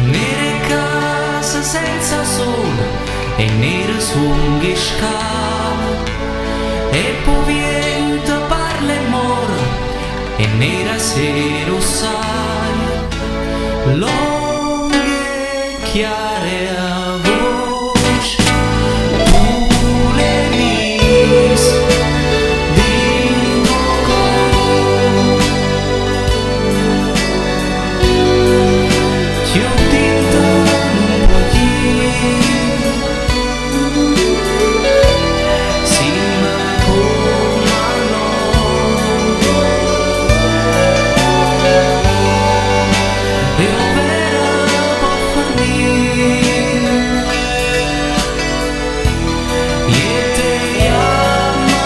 Nere case senza sole e nere sunghi scale e poi vento parla e muore e nera sera sai lunghe chiare a voce tu le vis di ti ho detto un pochino sì ma come no e ovvero può fornire e te ama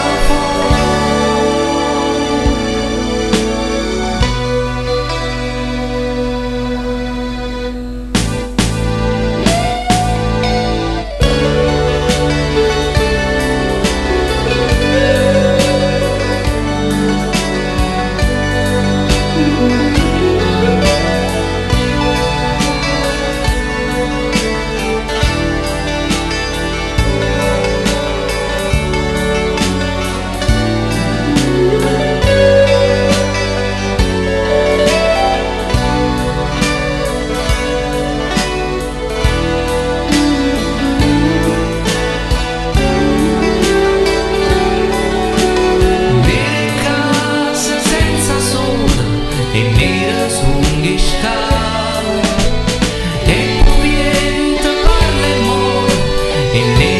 nere case senza sole e nere sunghi scale e poi vento parla e muore e nera